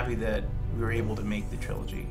happy that we were able to make the trilogy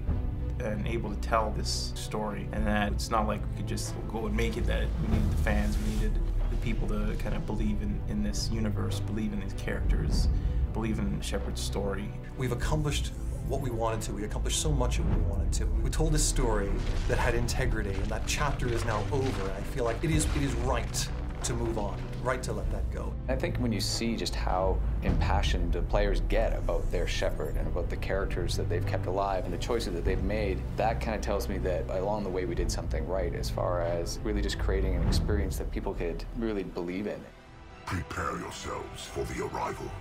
and able to tell this story, and that it's not like we could just go and make it, that we needed the fans, we needed the people to kind of believe in this universe, believe in these characters, believe in Shepard's story. We've accomplished what we wanted to. We accomplished so much of what we wanted to. We told a story that had integrity, and that chapter is now over. I feel like it is right to move on, right to let that go. I think when you see just how impassioned the players get about their Shepard and about the characters that they've kept alive and the choices that they've made, that kind of tells me that along the way we did something right as far as really just creating an experience that people could really believe in. Prepare yourselves for the arrival.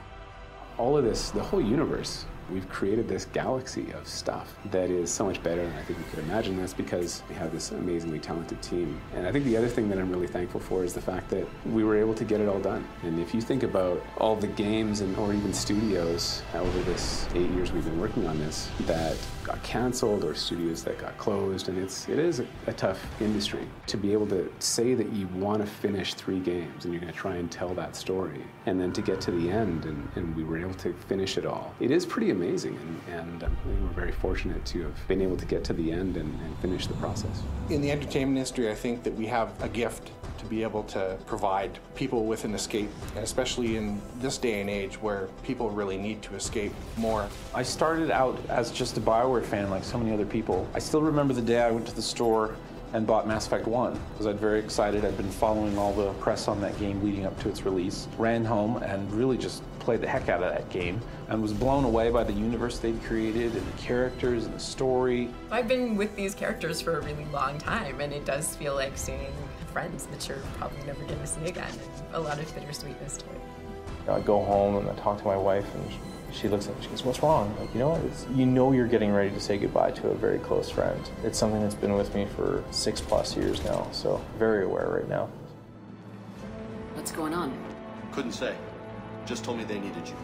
All of this, the whole universe, we've created this galaxy of stuff that is so much better than I think we could imagine. That's because we have this amazingly talented team. And I think the other thing that I'm really thankful for is the fact that we were able to get it all done. And if you think about all the games or even studios over this 8 years we've been working on this that got canceled, or studios that got closed, and it is a tough industry. To be able to say that you want to finish 3 games and you're going to try and tell that story, and then to get to the end and we were able to finish it all. It is pretty amazing, and I think we're very fortunate to have been able to get to the end and finish the process. In the entertainment industry, I think that we have a gift to be able to provide people with an escape, and especially in this day and age where people really need to escape more. I started out as just a BioWare fan like so many other people. I still remember the day I went to the store and bought Mass Effect 1 because I was very excited. I'd been following all the press on that game leading up to its release. Ran home and really just played the heck out of that game and was blown away by the universe they'd created and the characters and the story. I've been with these characters for a really long time, and it does feel like seeing friends that you're probably never going to see again, and a lot of bittersweetness to it. I go home and I talk to my wife, and she looks at me, she goes, "What's wrong?" Like, you know you're getting ready to say goodbye to a very close friend. It's something that's been with me for 6+ years now, so very aware right now. What's going on? Couldn't say. Just told me they needed you.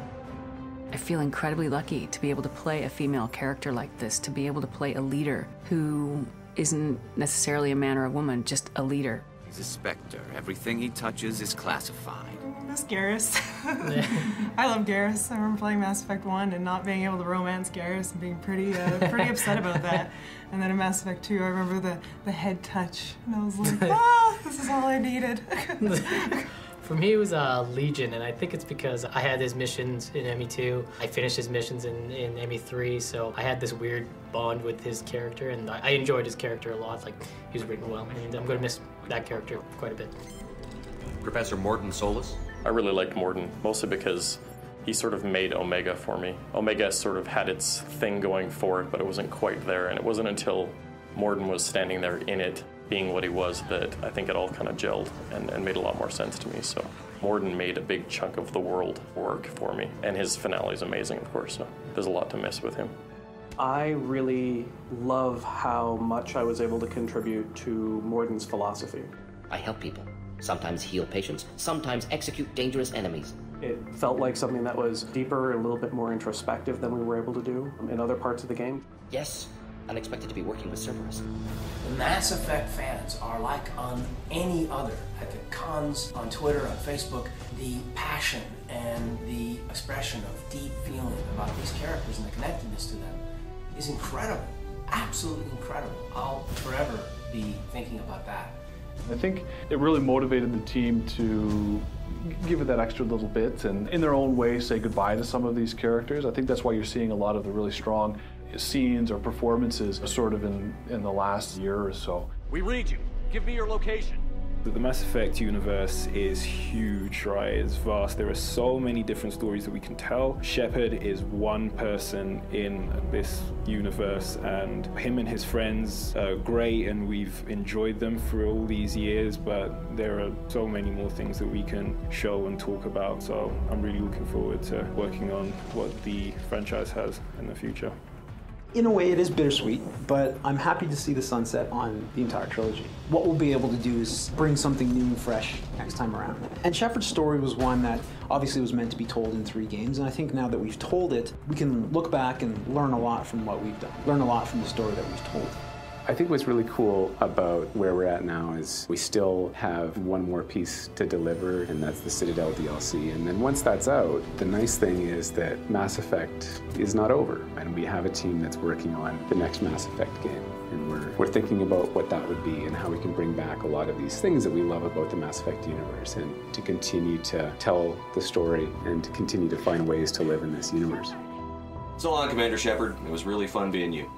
I feel incredibly lucky to be able to play a female character like this, to be able to play a leader who isn't necessarily a man or a woman, just a leader. He's a Spectre. Everything he touches is classified. Miss Garrus. I love Garrus. I remember playing Mass Effect 1 and not being able to romance Garrus and being pretty upset about that. And then in Mass Effect 2, I remember the head touch, and I was like, this is all I needed. For me, it was Legion, and I think it's because I had his missions in ME2. I finished his missions in ME3, so I had this weird bond with his character, and I enjoyed his character a lot. Like, he was written well, and I'm going to miss that character quite a bit. Professor Mordin Solus? I really liked Mordin, mostly because he sort of made Omega for me. Omega sort of had its thing going for it, but it wasn't quite there, and it wasn't until Mordin was standing there in it, being what he was, that I think it all kind of gelled and made a lot more sense to me. So Mordin made a big chunk of the world work for me, and his finale is amazing, of course, so there's a lot to miss with him. I really love how much I was able to contribute to Mordin's philosophy. I help people, sometimes heal patients, sometimes execute dangerous enemies. It felt like something that was deeper and a little bit more introspective than we were able to do in other parts of the game. Yes, unexpected to be working with Cerberus. The Mass Effect fans are like on any other. At the cons, on Twitter, on Facebook, the passion and the expression of deep feeling about these characters and the connectedness to them is incredible, absolutely incredible. I'll forever be thinking about that. I think it really motivated the team to give it that extra little bit and in their own way say goodbye to some of these characters. I think that's why you're seeing a lot of the really strong scenes or performances sort of in the last year or so. We read you. Give me your location. The Mass Effect universe is huge, right? It's vast. There are so many different stories that we can tell. Shepard is one person in this universe, and him and his friends are great, and we've enjoyed them for all these years, but there are so many more things that we can show and talk about. So I'm really looking forward to working on what the franchise has in the future. In a way, it is bittersweet, but I'm happy to see the sunset on the entire trilogy. What we'll be able to do is bring something new and fresh next time around. And Shepard's story was one that obviously was meant to be told in 3 games, and I think now that we've told it, we can look back and learn a lot from what we've done, learn a lot from the story that we've told. I think what's really cool about where we're at now is we still have one more piece to deliver, and that's the Citadel DLC. And then once that's out, the nice thing is that Mass Effect is not over, and we have a team that's working on the next Mass Effect game. And we're thinking about what that would be and how we can bring back a lot of these things that we love about the Mass Effect universe, and to continue to tell the story and to continue to find ways to live in this universe. So long, Commander Shepard. It was really fun being you.